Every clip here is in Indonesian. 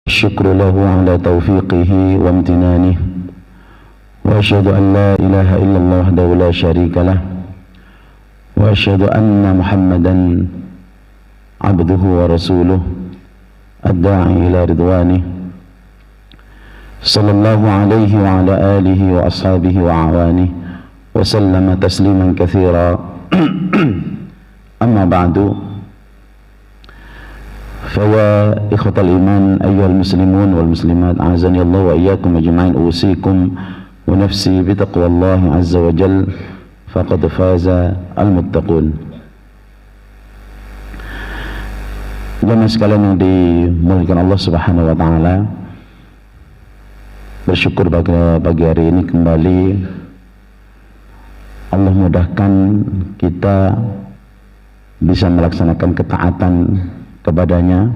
الشكر له على توفيقه وامتنانه وأشهد أن لا إله إلا الله وحده لا شريك له وأشهد أن محمدا عبده ورسوله الداعي إلى رضوانه صلى الله عليه وعلى آله وأصحابه وأعوانه وسلم تسليما كثيرا أما بعد فيا إخوة الإيمان أيها المسلمون والمسلمات أعزني الله وإياكم أجمعين أوصيكم ونفسي بتقوى الله عز وجل فقد فاز المتقون. Jemaah sekalian yang dimuliakan Allah Subhanahu wa taala, bersyukur pagi hari ini kembali Allah mudahkan kita bisa melaksanakan ketaatan kepadanya.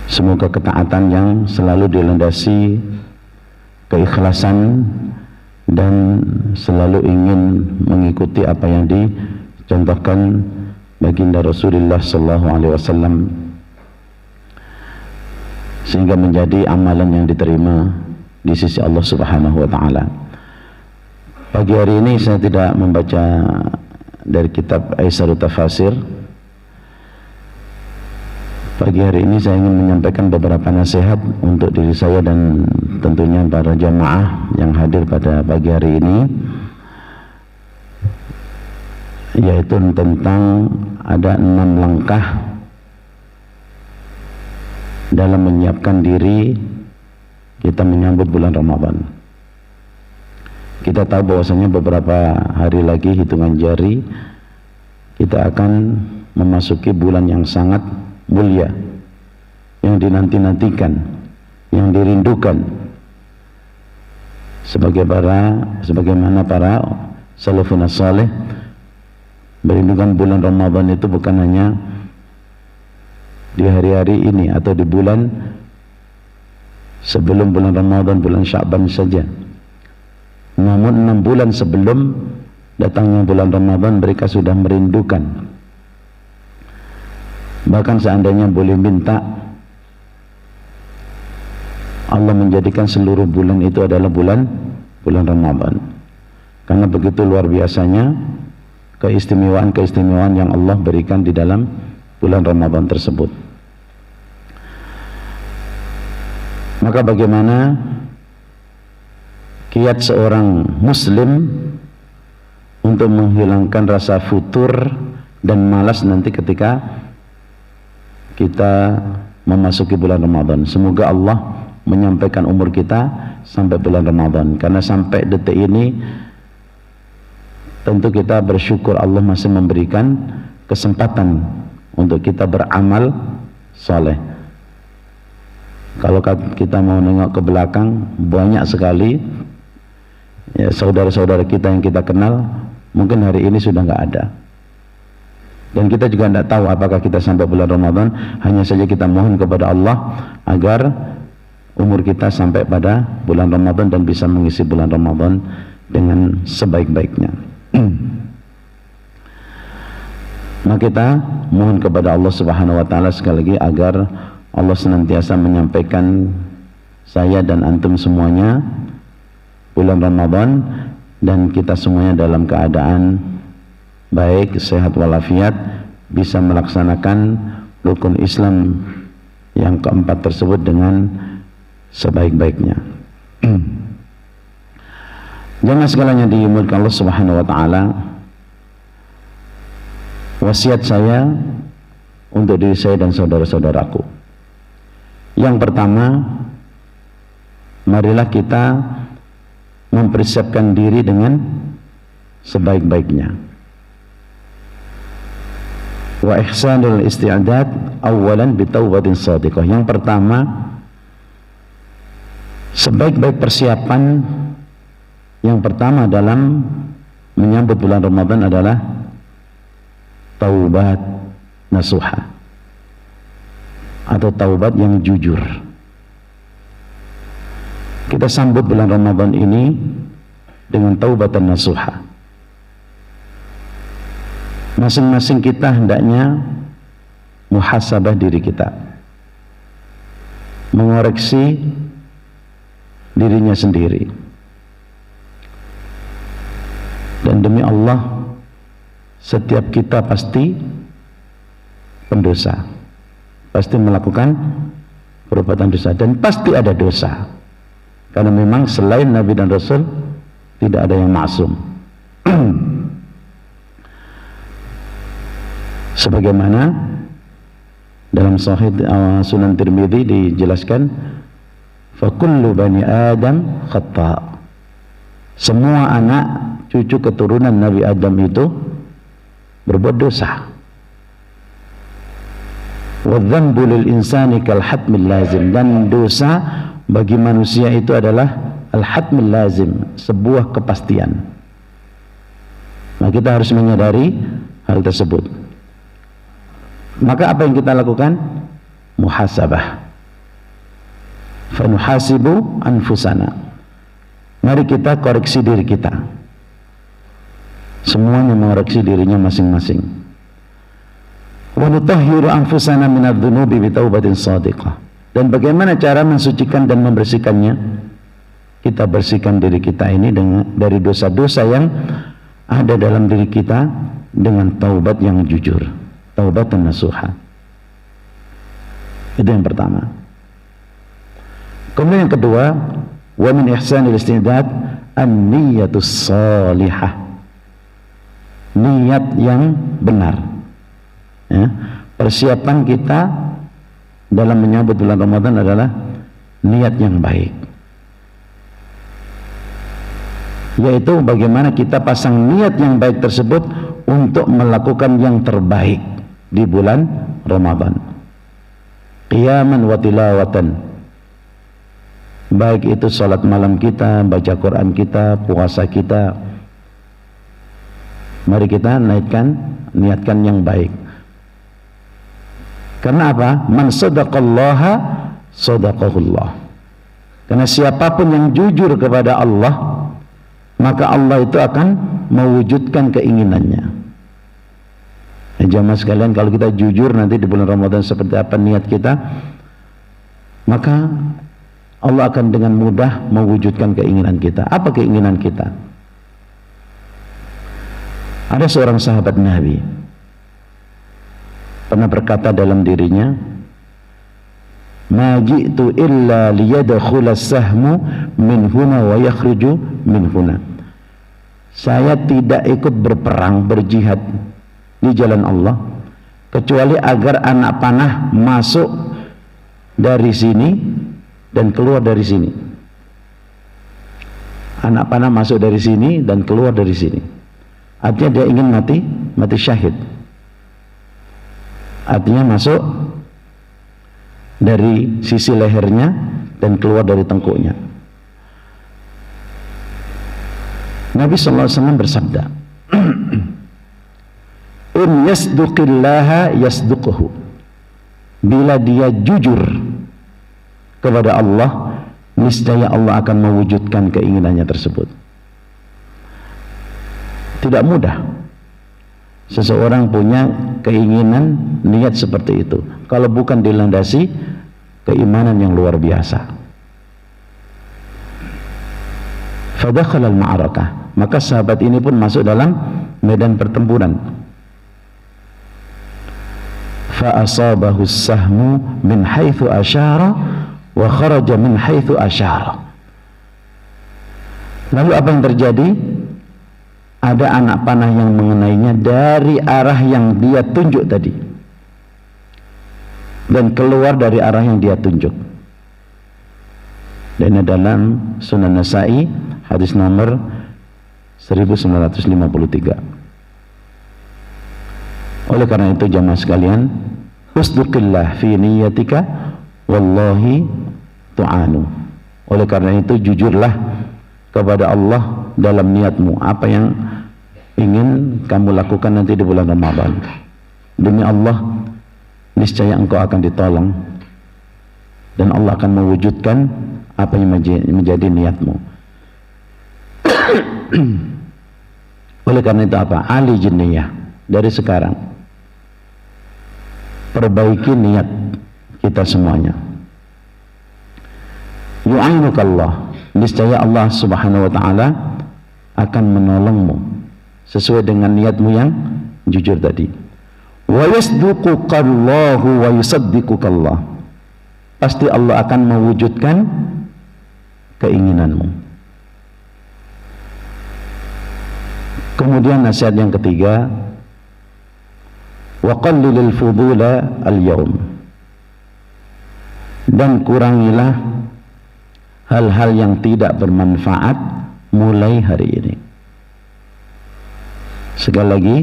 Semoga ketaatan yang selalu dilandasi keikhlasan dan selalu ingin mengikuti apa yang dicontohkan baginda Rasulullah sallallahu alaihi wasallam, sehingga menjadi amalan yang diterima di sisi Allah Subhanahu wa taala. Pagi hari ini saya tidak membaca dari kitab Aisarut Tafasir. Pagi hari ini saya ingin menyampaikan beberapa nasihat untuk diri saya dan tentunya para jamaah yang hadir pada pagi hari ini, yaitu tentang ada 6 langkah dalam menyiapkan diri kita menyambut bulan Ramadan. Kita tahu bahwasanya beberapa hari lagi, hitungan jari, kita akan memasuki bulan yang sangat mulia, yang dinanti-nantikan, yang dirindukan, sebagaimana para salafun saleh merindukan bulan Ramadan itu bukan hanya di hari-hari ini atau di bulan sebelum bulan Ramadan, bulan Sya'ban saja, namun 6 bulan sebelum datangnya bulan Ramadan mereka sudah merindukan. Bahkan seandainya boleh minta, Allah menjadikan seluruh bulan itu adalah bulan Ramadan, karena begitu luar biasanya keistimewaan yang Allah berikan di dalam bulan Ramadan tersebut. Maka bagaimana kiat seorang muslim untuk menghilangkan rasa futur dan malas nanti ketika kita memasuki bulan Ramadan? Semoga Allah menyampaikan umur kita sampai bulan Ramadan, karena sampai detik ini tentu kita bersyukur Allah masih memberikan kesempatan untuk kita beramal saleh. Kalau kita mau nengok ke belakang, banyak sekali ya saudara-saudara kita yang kita kenal mungkin hari ini sudah nggak ada, dan kita juga tidak tahu apakah kita sampai bulan Ramadan. Hanya saja kita mohon kepada Allah agar umur kita sampai pada bulan Ramadan dan bisa mengisi bulan Ramadan dengan sebaik-baiknya. Nah, kita mohon kepada Allah Subhanahu wa taala sekali lagi agar Allah senantiasa menyampaikan saya dan antum semuanya bulan Ramadan, dan kita semuanya dalam keadaan baik, sehat walafiat, bisa melaksanakan rukun Islam yang keempat tersebut dengan sebaik-baiknya. Jangan sekalian dimuliakan Allah Subhanahu wa taala, wasiat saya untuk diri saya dan saudara-saudaraku. Yang pertama, marilah kita mempersiapkan diri dengan sebaik-baiknya. Wa ihsanul isti'dad awalan bitaubatin shadiqah. Yang pertama, sebaik-baik persiapan yang pertama dalam menyambut bulan Ramadan adalah taubat nasuha, atau taubat yang jujur. Kita sambut bulan Ramadan ini dengan taubatan nasuha. Masing-masing kita hendaknya muhasabah diri kita. mengoreksi dirinya sendiri. Dan demi Allah, setiap kita pasti pendosa, pasti melakukan perbuatan dosa, dan pasti ada dosa, karena memang selain Nabi dan Rasul tidak ada yang maksum. Sebagaimana dalam Sahih Sunan Tirmidzi dijelaskan, fakullu bani Adam khata', semua anak cucu keturunan Nabi Adam itu berbuat dosa. Wa dzambu lil insani kal hatmil lazim, dan dosa bagi manusia itu adalah al hatmil lazim, sebuah kepastian. Nah, kita harus menyadari hal tersebut. Maka apa yang kita lakukan? Muhasabah. Fa nuhasibu anfusana. Mari kita koreksi diri kita. Semuanya mengoreksi dirinya masing-masing. Wa nutahhiru anfusana minadz-dzunubi bitaubatin shadiqah. Dan bagaimana cara mensucikan dan membersihkannya? Kita bersihkan diri kita ini dari dosa-dosa yang ada dalam diri kita dengan taubat yang jujur, taubatan nasuha. Itu yang pertama. Kemudian yang kedua, wa min ihsanil istidad an-niyatus shalihah, niat yang benar, ya. Persiapan kita dalam menyambut bulan Ramadan adalah niat yang baik, yaitu bagaimana kita pasang niat yang baik tersebut untuk melakukan yang terbaik di bulan Ramadan. Qiyaman wa tilawatan, baik itu salat malam kita, baca Quran kita, puasa kita. Mari kita niatkan yang baik. Karena apa? Man sadaqallaha sadaqahullah. Karena siapapun yang jujur kepada Allah, maka Allah itu akan mewujudkan keinginannya. Jamaah sekalian, kalau kita jujur nanti di bulan Ramadan seperti apa niat kita, maka Allah akan dengan mudah mewujudkan keinginan kita. Apa keinginan kita? Ada seorang sahabat Nabi pernah berkata dalam dirinya, ma ji'tu illa liyadkhula as-sahmu min huna wa yakhruju min huna. Saya tidak ikut berperang, berjihad di jalan Allah kecuali agar anak panah masuk dari sini dan keluar dari sini. Anak panah masuk dari sini dan keluar dari sini. Artinya dia ingin mati syahid. Artinya masuk dari sisi lehernya dan keluar dari tengkuknya. Nabi SAW bersabda, yasduqillaha yasduquhu. Bila dia jujur kepada Allah, niscaya Allah akan mewujudkan keinginannya tersebut. Tidak mudah seseorang punya keinginan, niat seperti itu kalau bukan dilandasi keimanan yang luar biasa. Fadakhala al-ma'arakah, maka sahabat ini pun masuk dalam medan pertempuran. Fa asabahu as-sahmu min haitsu asyara wa kharaja min haitsu asyara. Lalu apa yang terjadi? Ada anak panah yang mengenainya dari arah yang dia tunjuk tadi dan keluar dari arah yang dia tunjuk. Dan dalam Sunan Nasa'i hadis nomor 1953. Oleh karena itu jamaah sekalian, usduqillah fi niyatika wallahi tu'anu. Oleh karena itu jujurlah kepada Allah dalam niatmu, apa yang ingin kamu lakukan nanti di bulan Ramadan. Demi Allah, niscaya engkau akan ditolong dan Allah akan mewujudkan apa yang menjadi niatmu. Oleh karena itu apa? Ali jinniyah, dari sekarang perbaiki niat kita semuanya. yu'inukallah, niscaya Allah Subhanahu wa taala akan menolongmu sesuai dengan niatmu yang jujur tadi. Wa yasduqukallahu wa yusaddiqukallah, pasti Allah akan mewujudkan keinginanmu. Kemudian nasihat yang ketiga, wa qallilil fudula al-yawm, dan kurangilah hal-hal yang tidak bermanfaat mulai hari ini. Sekali lagi,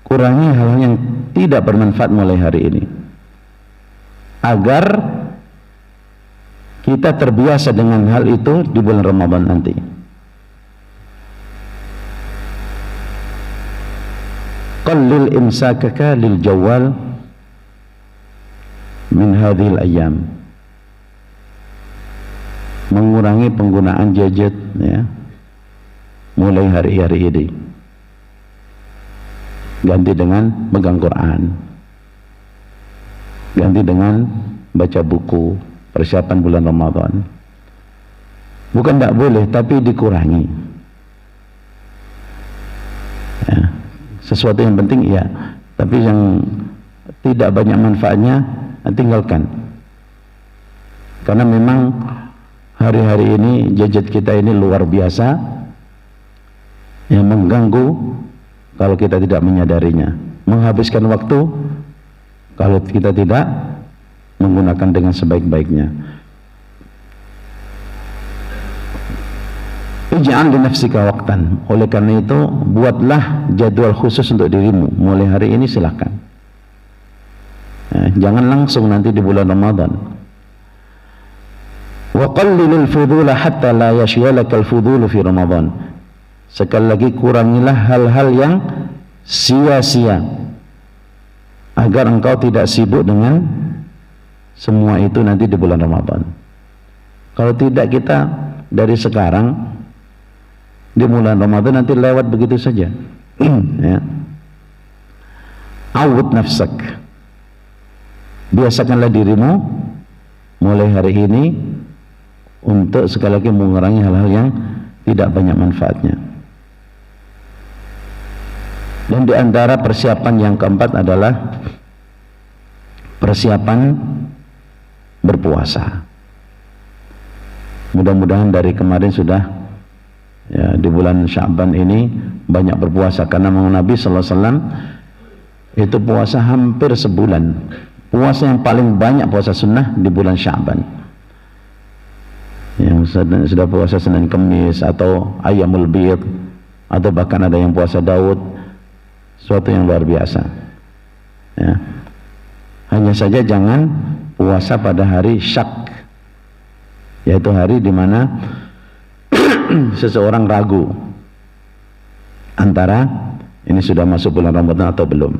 kurangi hal-hal yang tidak bermanfaat mulai hari ini, agar kita terbiasa dengan hal itu di bulan Ramadan nanti. Qallil imsakaka lil jawal min hadhil ayyam, mengurangi penggunaan gadget ya mulai hari-hari ini, ganti dengan megang Quran, ganti dengan baca buku, persiapan bulan Ramadan. Bukan tidak boleh, tapi dikurangi ya. Sesuatu yang penting iya, tapi yang tidak banyak manfaatnya tinggalkan. Karena memang hari-hari ini gadget kita ini luar biasa yang mengganggu kalau kita tidak menyadarinya, menghabiskan waktu kalau kita tidak menggunakan dengan sebaik-baiknya. Ij'al li nafsika waqtan, oleh karena itu buatlah jadwal khusus untuk dirimu mulai hari ini, silakan. Jangan langsung nanti di bulan Ramadan. Wa qallilil fudula hatta la yashyalakal fudulu fi Ramadan. Sekali lagi, kurangilah hal-hal yang sia-sia agar engkau tidak sibuk dengan semua itu nanti di bulan Ramadan. Kalau tidak, kita dari sekarang di bulan Ramadan nanti lewat begitu saja. Ya. Awud nafsak, biasakanlah dirimu mulai hari ini untuk sekali lagi mengurangi hal-hal yang tidak banyak manfaatnya. Dan di antara persiapan yang keempat adalah persiapan berpuasa. Mudah-mudahan dari kemarin sudah ya, di bulan Sya'ban ini banyak berpuasa, karena Nabi sallallahu alaihi wasallam itu puasa hampir sebulan. Puasa yang paling banyak puasa sunnah di bulan Sya'ban. Yang sudah puasa Senin Kamis atau Ayyamul Bid, atau bahkan ada yang puasa Daud, suatu yang luar biasa. Ya. Hanya saja jangan puasa pada hari syak, yaitu hari di mana seseorang ragu antara ini sudah masuk bulan Ramadan atau belum.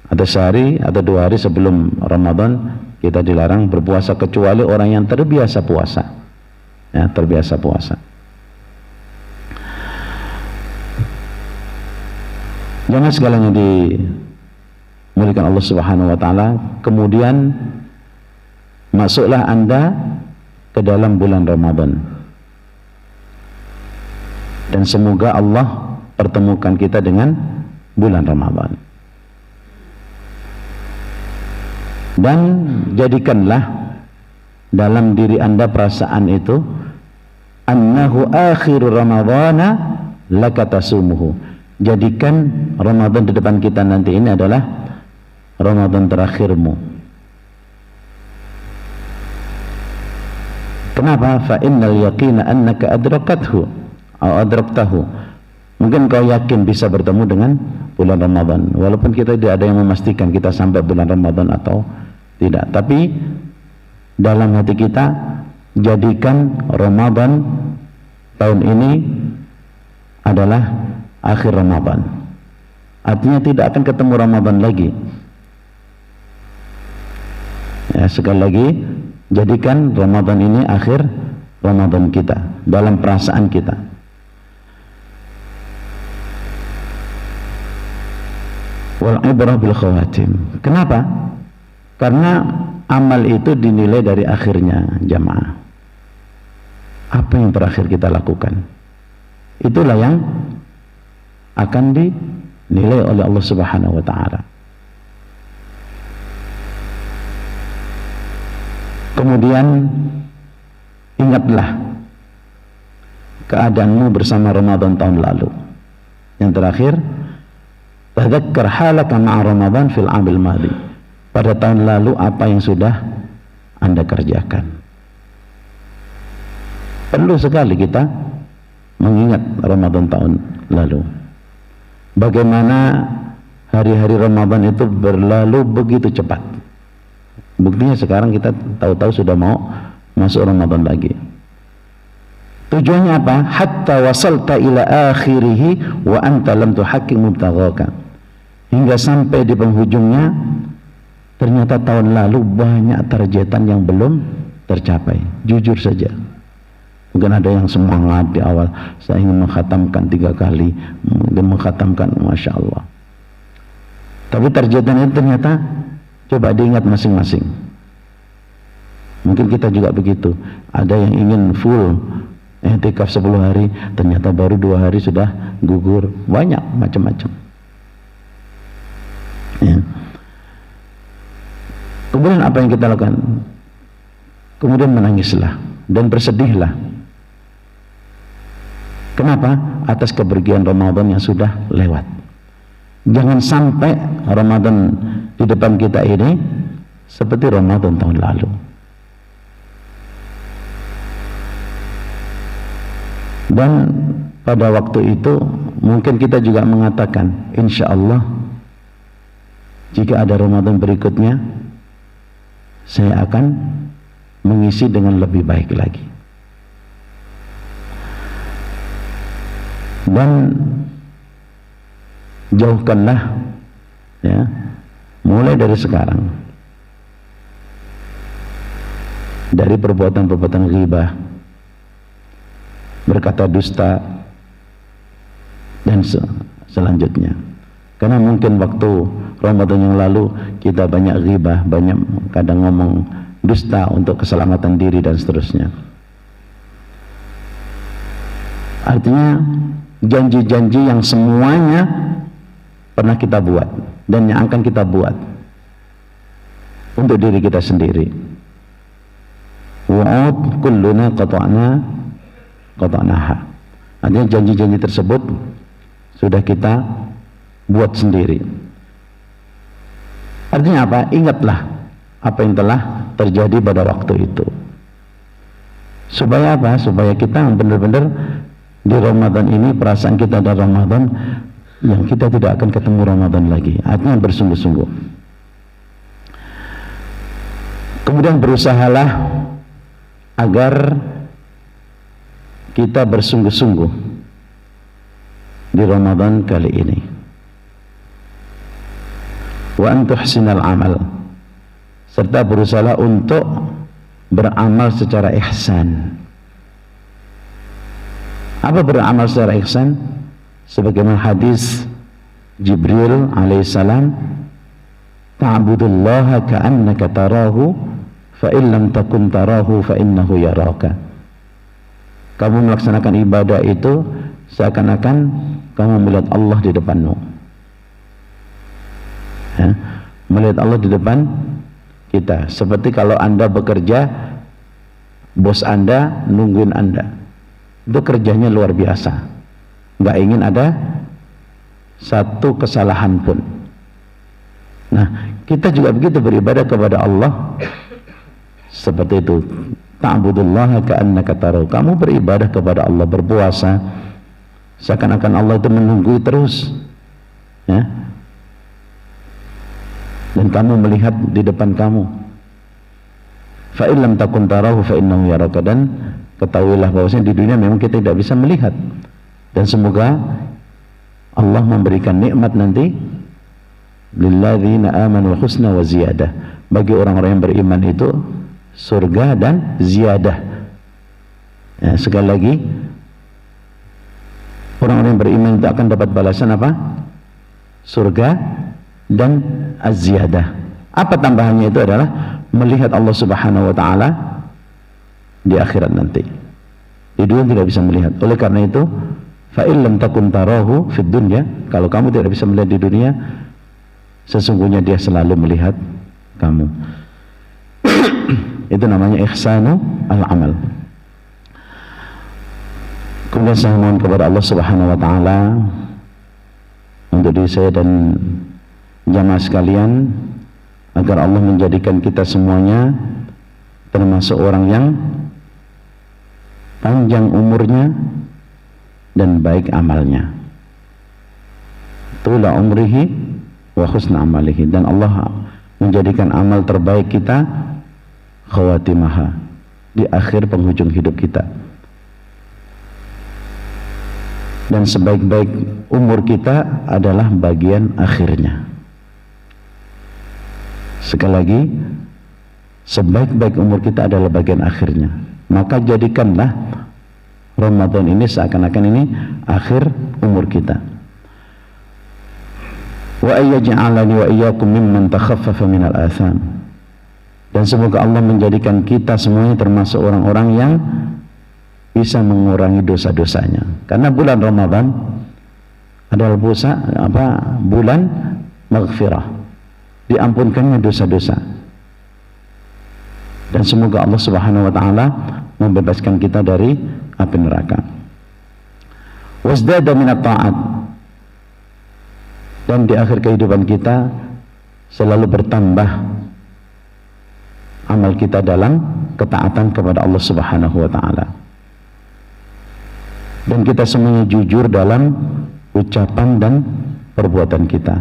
Ada sehari atau 2 hari sebelum Ramadan kita dilarang berpuasa, kecuali orang yang terbiasa puasa. Ya, terbiasa puasa. Jangan segalanya dimuliakan Allah Subhanahu wa taala. Kemudian masuklah Anda ke dalam bulan Ramadan. Dan semoga Allah pertemukan kita dengan bulan Ramadan. Dan jadikanlah dalam diri Anda perasaan itu, annahu akhiru Ramadhana lakatasumuhu. Jadikan Ramadan di depan kita nanti ini adalah Ramadan terakhirmu. Kenapa? Fa innal yaqina annaka adrakathu atau adraktahu. Mungkin kau yakin bisa bertemu dengan bulan Ramadan, walaupun kita tidak ada yang memastikan kita sampai bulan Ramadan atau tidak. Tapi dalam hati kita, jadikan Ramadan tahun ini adalah akhir Ramadan. Artinya tidak akan ketemu Ramadan lagi. Ya, sekali lagi, jadikan Ramadan ini akhir Ramadan kita dalam perasaan kita. Wal ibrah bil khawatim. Kenapa? Karena amal itu dinilai dari akhirnya, jamaah. Apa yang terakhir kita lakukan? Itulah yang akan dinilai oleh Allah Subhanahu wa taala. Kemudian ingatlah keadaanmu bersama Ramadan tahun lalu. Yang terakhir, tadzakkar halaka ma'a Ramadan fil 'amil madhi. Pada tahun lalu apa yang sudah Anda kerjakan. Perlu sekali kita mengingat Ramadan tahun lalu. Bagaimana hari-hari Ramadan itu berlalu begitu cepat. Buktinya sekarang kita tahu-tahu sudah mau masuk Ramadan lagi. Tujuannya apa? Hatta wasalta ila akhirih wa anta lam tuhaqqiq mubtaghaka. Hingga sampai di penghujungnya, ternyata tahun lalu banyak targetan yang belum tercapai. Jujur saja. Mungkin ada yang semangat di awal, saya ingin mengkhatamkan 3 kali, mungkin mengkhatamkan, Masya Allah. Tapi targetan itu ternyata, coba diingat masing-masing. Mungkin kita juga begitu. Ada yang ingin full i'tikaf 10 hari, ternyata baru 2 hari sudah gugur. Banyak macam-macam. Ya. Kemudian apa yang kita lakukan? Kemudian menangislah dan bersedihlah. Kenapa? Atas kepergian Ramadan yang sudah lewat. Jangan sampai Ramadan di depan kita ini seperti Ramadan tahun lalu. Dan pada waktu itu mungkin kita juga mengatakan, insya Allah jika ada Ramadan berikutnya, saya akan mengisi dengan lebih baik lagi. Dan jauhkanlah, ya, mulai dari sekarang, dari perbuatan-perbuatan ghibah, berkata dusta, dan selanjutnya. Karena mungkin waktu Ramadan yang lalu kita banyak ghibah, banyak kadang ngomong dusta untuk keselamatan diri dan seterusnya. Artinya janji-janji yang semuanya pernah kita buat dan yang akan kita buat untuk diri kita sendiri. Wa'ud kulluna qata'naha. Artinya janji-janji tersebut sudah kita buat sendiri. Artinya apa? Ingatlah apa yang telah terjadi pada waktu itu. Supaya apa? Supaya kita benar-benar di Ramadan ini, perasaan kita dari Ramadan, yang kita tidak akan ketemu Ramadan lagi. Artinya bersungguh-sungguh. Kemudian berusahalah agar kita bersungguh-sungguh di Ramadan kali ini. Wa an tuhsinal amal, serta berusaha untuk beramal secara ihsan. Apa beramal secara ihsan? Sebagaimana hadis Jibril alaihissalam, ta'budullaha ka'annaka tarahu fa in lam takun tarahu fa innahu yaraka. Kamu melaksanakan ibadah itu seakan-akan kamu melihat Allah di depanmu. Ya, melihat Allah di depan kita. Seperti kalau Anda bekerja, bos Anda nungguin Anda. Itu kerjanya luar biasa, nggak ingin ada satu kesalahan pun. Nah, kita juga begitu beribadah kepada Allah seperti itu. Ta'budullaha ka'annaka tarahu. Kamu beribadah kepada Allah, berpuasa seakan-akan Allah itu menunggu terus, ya, dan kamu melihat di depan kamu. Fa illam takun tarahu fa innahu yaraka. Dan ketahuilah bahwasanya di dunia memang kita tidak bisa melihat, dan semoga Allah memberikan nikmat nanti lilladzina amanu husna wa ziyadah, bagi orang-orang yang beriman itu surga dan ziyadah. Ya, sekali lagi, orang-orang yang beriman itu akan dapat balasan apa? Surga dan az-ziyadah. Apa tambahannya? Itu adalah melihat Allah Subhanahu wa taala di akhirat nanti. Di dunia tidak bisa melihat. Oleh karena itu, fa in lam takun tarahu fid dunya, kalau kamu tidak bisa melihat di dunia, sesungguhnya dia selalu melihat kamu. Itu namanya ihsanu al-amal. Kemudian saya mohon kepada Allah Subhanahu wa taala untuk diri saya dan jamaah sekalian, agar Allah menjadikan kita semuanya termasuk orang yang panjang umurnya dan baik amalnya. Tula umrihi wa husna amalihi, dan Allah menjadikan amal terbaik kita khawatimaha, di akhir penghujung hidup kita, dan sebaik-baik umur kita adalah bagian akhirnya. Sekali lagi, sebaik-baik umur kita adalah bagian akhirnya. Maka jadikanlah Ramadan ini seakan-akan ini akhir umur kita. Wa ayyaj'alani wa iyyakum mimman takhaffafa minal atham. Dan semoga Allah menjadikan kita semuanya termasuk orang-orang yang bisa mengurangi dosa-dosanya. Karena bulan Ramadan adalah bulan maghfirah, diampunkannya dosa-dosa. Dan semoga Allah Subhanahu wa taala membebaskan kita dari api neraka. Wasdada minat ta'at, dan di akhir kehidupan kita selalu bertambah amal kita dalam ketaatan kepada Allah Subhanahu wa taala. Dan kita semuanya jujur dalam ucapan dan perbuatan kita.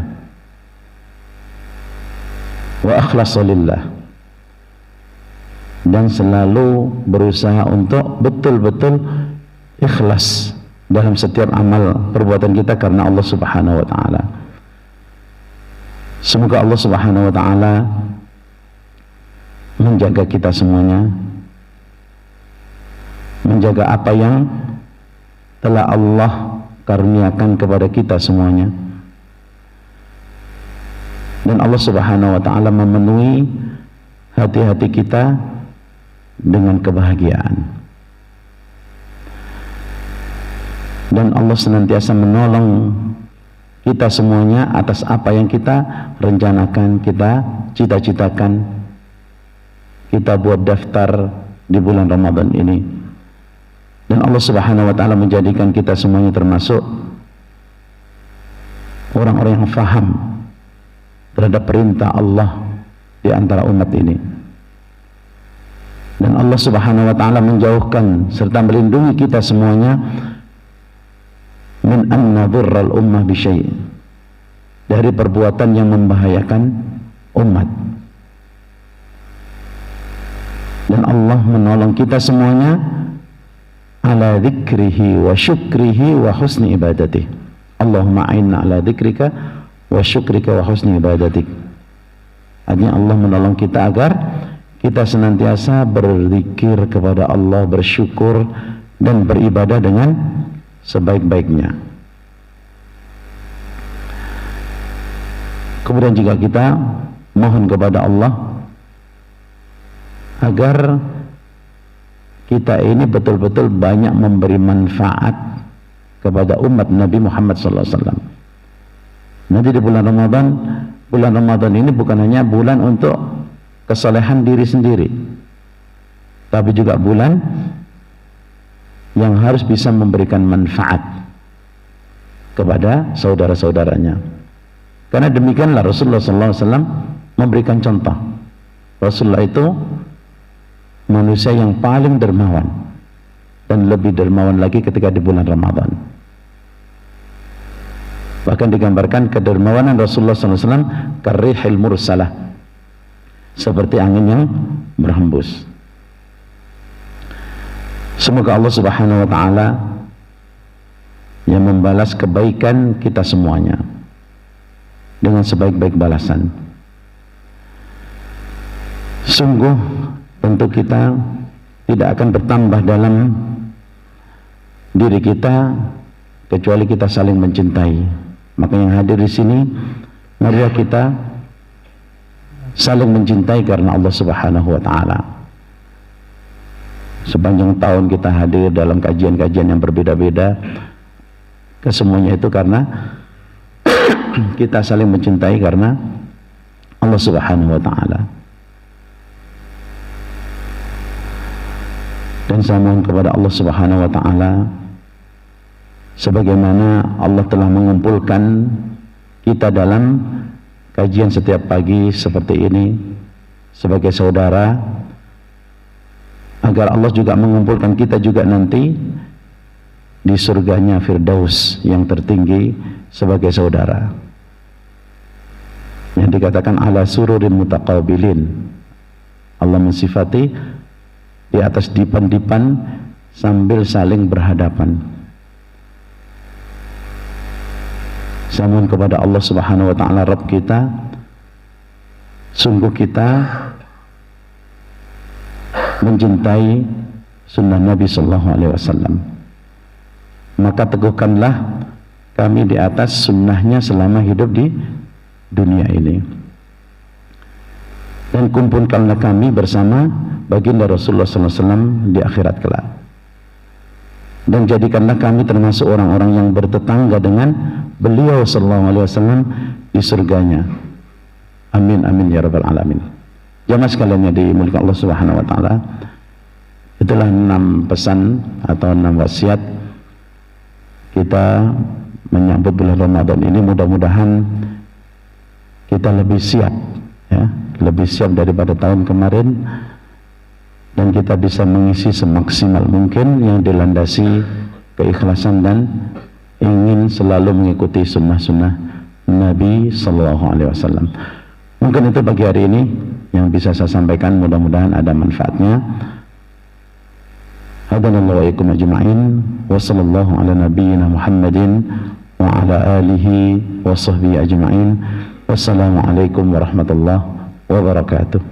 Wa akhlasa lillah, dan selalu berusaha untuk betul-betul ikhlas dalam setiap amal perbuatan kita karena Allah Subhanahu wa taala. Semoga Allah Subhanahu wa taala menjaga kita semuanya, menjaga apa yang telah Allah karuniakan kepada kita semuanya, dan Allah Subhanahu wa taala memenuhi hati-hati kita dengan kebahagiaan, dan Allah senantiasa menolong kita semuanya atas apa yang kita rencanakan, kita cita-citakan, kita buat daftar di bulan Ramadan ini. Dan Allah Subhanahu wa taala menjadikan kita semuanya termasuk orang-orang yang faham terhadap perintah Allah di antara umat ini. Dan Allah Subhanahu wa taala menjauhkan serta melindungi kita semuanya min an nadhurral ummah bi syai', dari perbuatan yang membahayakan umat. Dan Allah menolong kita semuanya ala dzikrihi wa syukrihi wa husni ibadati. Allahumma a'inna ala dzikrika wa syukrika wa husni ibadatik. Artinya Allah menolong kita agar kita senantiasa berzikir kepada Allah, bersyukur dan beribadah dengan sebaik-baiknya. Kemudian juga kita mohon kepada Allah agar kita ini betul-betul banyak memberi manfaat kepada umat Nabi Muhammad SAW. Nanti di bulan Ramadan ini bukan hanya bulan untuk kesalehan diri sendiri, tapi juga bulan yang harus bisa memberikan manfaat kepada saudara-saudaranya. Karena demikianlah Rasulullah SAW memberikan contoh. Rasulullah itu manusia yang paling dermawan, dan lebih dermawan lagi ketika di bulan Ramadan. Bahkan digambarkan kedermawanan Rasulullah SAW karrihil mursalah, seperti angin yang berhembus. Semoga Allah Subhanahu wa taala yang membalas kebaikan kita semuanya dengan sebaik-baik balasan. Sungguh tentu kita tidak akan bertambah dalam diri kita kecuali kita saling mencintai. Maka yang hadir di sini, marilah kita saling mencintai karena Allah Subhanahu wa taala. sepanjang tahun kita hadir dalam kajian-kajian yang berbeda-beda, kesemuanya itu karena kita saling mencintai karena Allah Subhanahu wa taala. Dan saya mohon kepada Allah Subhanahu wa taala, sebagaimana Allah telah mengumpulkan kita dalam kajian setiap pagi seperti ini sebagai saudara, agar Allah juga mengumpulkan kita juga nanti di surganya Firdaus yang tertinggi sebagai saudara, yang dikatakan ala sururin mutaqabilin. Allah mensifati di atas dipan-dipan sambil saling berhadapan. Saya mohon kepada Allah Subhanahu wa taala, Rabb kita, sungguh kita mencintai sunnah Nabi sallallahu alaihi wasallam, maka teguhkanlah kami di atas sunnahnya selama hidup di dunia ini, dan kumpulkanlah kami bersama baginda Rasulullah sallallahu alaihi wasallam di akhirat kelak, dan jadikanlah kami termasuk orang-orang yang bertetangga dengan beliau sallallahu alaihi wasallam di surganya. Amin amin ya rabbal alamin. Jamaah sekalian yang dimuliakan Allah Subhanahu wa taala, itulah 6 pesan atau 6 wasiat kita menyambut bulan Ramadan ini. Mudah-mudahan kita lebih siap, ya, lebih siap daripada tahun kemarin, dan kita bisa mengisi semaksimal mungkin yang dilandasi keikhlasan dan ingin selalu mengikuti sunnah-sunnah Nabi sallallahu alaihi wasallam. Mungkin itu pagi hari ini yang bisa saya sampaikan, mudah-mudahan ada manfaatnya. Hadanallahu wa iyyakum ajma'in, wa sallallahu ala nabiyyina Muhammadin wa ala alihi wa sahbihi ajma'in. Wassalamualaikum warahmatullahi wabarakatuh.